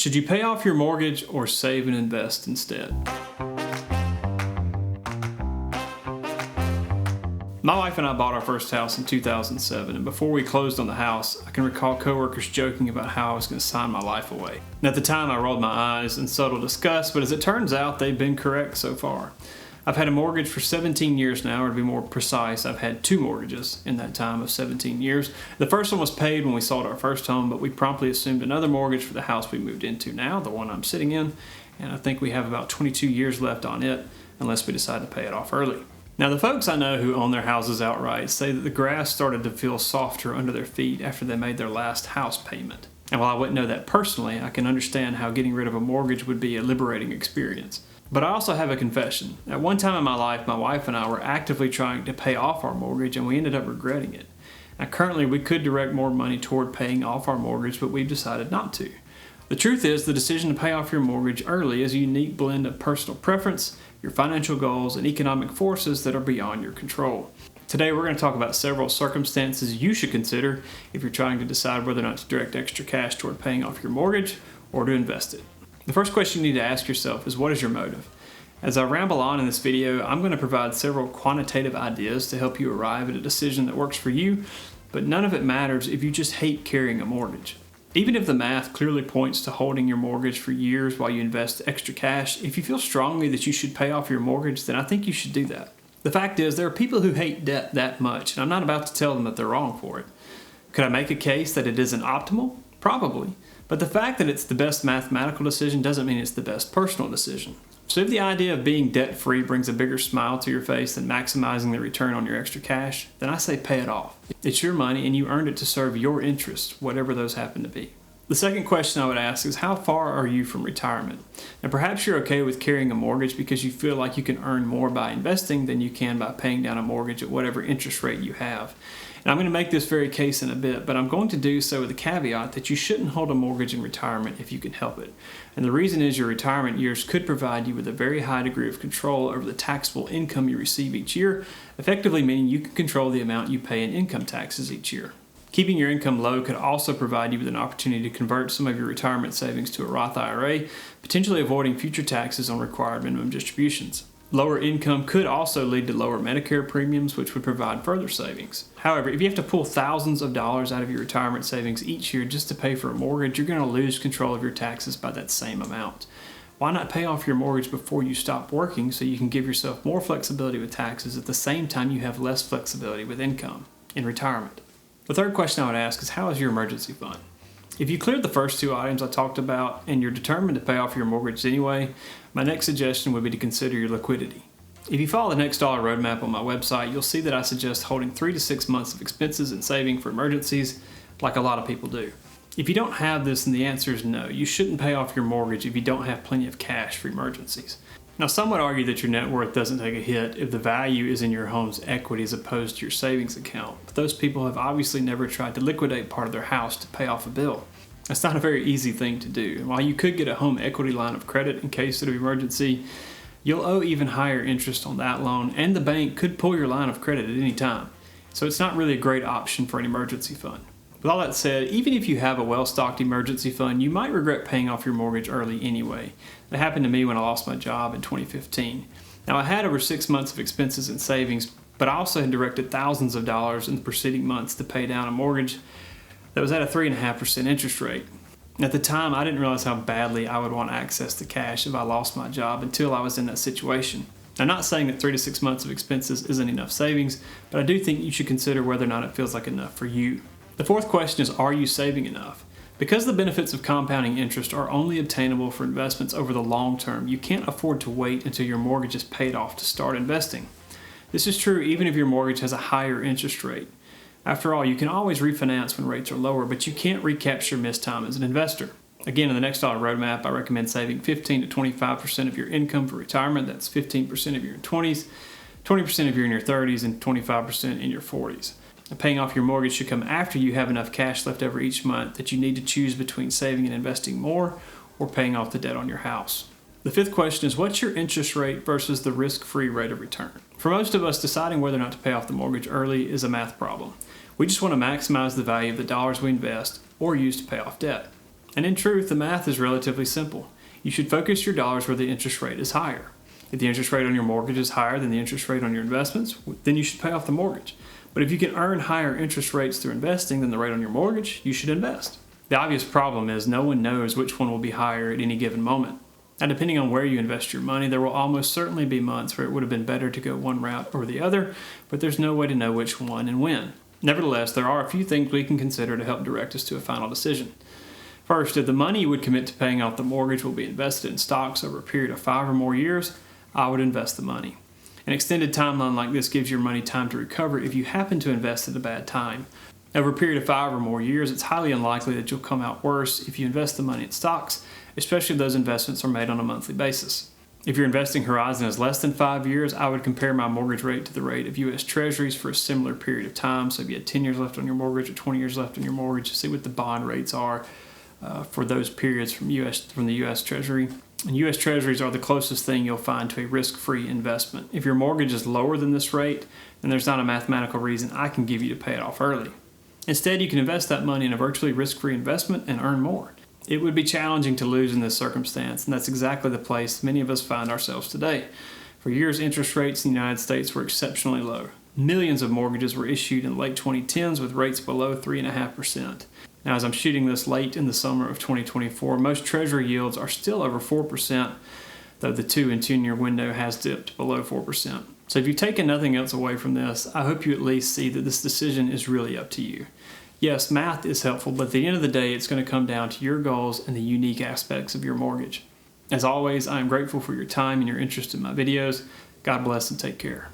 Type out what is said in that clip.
Should you pay off your mortgage or save and invest instead? My wife and I bought our first house in 2007, and before we closed on the house, I can recall coworkers joking about how I was going to sign my life away. And at the time, I rolled my eyes in subtle disgust, but as it turns out, they've been correct so far. I've had a mortgage for 17 years now, or to be more precise, I've had 2 mortgages in that time of 17 years. The first one was paid when we sold our first home, but we promptly assumed another mortgage for the house we moved into now, the one I'm sitting in, and I think we have about 22 years left on it, unless we decide to pay it off early. Now, the folks I know who own their houses outright say that the grass started to feel softer under their feet after they made their last house payment. And while I wouldn't know that personally, I can understand how getting rid of a mortgage would be a liberating experience. But I also have a confession. At one time in my life, my wife and I were actively trying to pay off our mortgage, and we ended up regretting it. Now, currently, we could direct more money toward paying off our mortgage, but we've decided not to. The truth is, the decision to pay off your mortgage early is a unique blend of personal preference, your financial goals, and economic forces that are beyond your control. Today, we're going to talk about several circumstances you should consider if you're trying to decide whether or not to direct extra cash toward paying off your mortgage or to invest it. The first question you need to ask yourself is, what is your motive? As I ramble on in this video, I'm going to provide several quantitative ideas to help you arrive at a decision that works for you, but none of it matters if you just hate carrying a mortgage. Even if the math clearly points to holding your mortgage for years while you invest extra cash, if you feel strongly that you should pay off your mortgage, then I think you should do that. The fact is, there are people who hate debt that much, and I'm not about to tell them that they're wrong for it. Could I make a case that it isn't optimal? Probably. But the fact that it's the best mathematical decision doesn't mean it's the best personal decision. So if the idea of being debt-free brings a bigger smile to your face than maximizing the return on your extra cash, then I say pay it off. It's your money and you earned it to serve your interests, whatever those happen to be. The second question I would ask is, how far are you from retirement? Now, perhaps you're okay with carrying a mortgage because you feel like you can earn more by investing than you can by paying down a mortgage at whatever interest rate you have. And I'm going to make this very case in a bit, but I'm going to do so with a caveat that you shouldn't hold a mortgage in retirement if you can help it. And the reason is your retirement years could provide you with a very high degree of control over the taxable income you receive each year, effectively meaning you can control the amount you pay in income taxes each year. Keeping your income low could also provide you with an opportunity to convert some of your retirement savings to a Roth IRA, potentially avoiding future taxes on required minimum distributions. Lower income could also lead to lower Medicare premiums, which would provide further savings. However, if you have to pull thousands of dollars out of your retirement savings each year just to pay for a mortgage, you're going to lose control of your taxes by that same amount. Why not pay off your mortgage before you stop working so you can give yourself more flexibility with taxes at the same time you have less flexibility with income in retirement? The third question I would ask is, how is your emergency fund? If you cleared the first 2 items I talked about and you're determined to pay off your mortgage anyway, my next suggestion would be to consider your liquidity. If you follow the Next Dollar Roadmap on my website, you'll see that I suggest holding 3 to 6 months of expenses and saving for emergencies, like a lot of people do. If you don't have this, then the answer is no. You shouldn't pay off your mortgage if you don't have plenty of cash for emergencies. Now, some would argue that your net worth doesn't take a hit if the value is in your home's equity as opposed to your savings account, but those people have obviously never tried to liquidate part of their house to pay off a bill. That's not a very easy thing to do, and while you could get a home equity line of credit in case of emergency, you'll owe even higher interest on that loan, and the bank could pull your line of credit at any time, so it's not really a great option for an emergency fund. With all that said, even if you have a well-stocked emergency fund, you might regret paying off your mortgage early anyway. That happened to me when I lost my job in 2015. Now, I had over 6 months of expenses and savings, but I also had directed thousands of dollars in the preceding months to pay down a mortgage that was at a 3.5% interest rate. At the time, I didn't realize how badly I would want access to cash if I lost my job until I was in that situation. I'm not saying that 3 to 6 months of expenses isn't enough savings, but I do think you should consider whether or not it feels like enough for you. The fourth question is, are you saving enough? Because the benefits of compounding interest are only obtainable for investments over the long term, you can't afford to wait until your mortgage is paid off to start investing. This is true even if your mortgage has a higher interest rate. After all, you can always refinance when rates are lower, but you can't recapture missed time as an investor. Again, in the Next Dollar Roadmap, I recommend saving 15 to 25% of your income for retirement. That's 15% if you're in 20s, 20% if you're in your 30s, and 25% in your 40s. Paying off your mortgage should come after you have enough cash left over each month that you need to choose between saving and investing more or paying off the debt on your house. The fifth question is, what's your interest rate versus the risk-free rate of return? For most of us, deciding whether or not to pay off the mortgage early is a math problem. We just want to maximize the value of the dollars we invest or use to pay off debt. And in truth, the math is relatively simple. You should focus your dollars where the interest rate is higher. If the interest rate on your mortgage is higher than the interest rate on your investments, then you should pay off the mortgage. But if you can earn higher interest rates through investing than the rate on your mortgage, you should invest. The obvious problem is no one knows which one will be higher at any given moment. Now, depending on where you invest your money, there will almost certainly be months where it would have been better to go one route or the other, but there's no way to know which one and when. Nevertheless, there are a few things we can consider to help direct us to a final decision. First, if the money you would commit to paying off the mortgage will be invested in stocks over a period of 5 or more years, I would invest the money. An extended timeline like this gives your money time to recover if you happen to invest at a bad time. Over a period of 5 or more years, it's highly unlikely that you'll come out worse if you invest the money in stocks, especially if those investments are made on a monthly basis. If your investing horizon is less than 5 years, I would compare my mortgage rate to the rate of U.S. Treasuries for a similar period of time. So if you had 10 years left on your mortgage or 20 years left on your mortgage, see what the bond rates are for those periods from the U.S. Treasury. And U.S. Treasuries are the closest thing you'll find to a risk-free investment. If your mortgage is lower than this rate, then there's not a mathematical reason I can give you to pay it off early. Instead, you can invest that money in a virtually risk-free investment and earn more. It would be challenging to lose in this circumstance, and that's exactly the place many of us find ourselves today. For years, interest rates in the United States were exceptionally low. Millions of mortgages were issued in the late 2010s with rates below 3.5%. Now, as I'm shooting this late in the summer of 2024, most Treasury yields are still over 4%, though the 2 and 10-year window has dipped below 4%. So if you've taken nothing else away from this, I hope you at least see that this decision is really up to you. Yes, math is helpful, but at the end of the day, it's going to come down to your goals and the unique aspects of your mortgage. As always, I am grateful for your time and your interest in my videos. God bless and take care.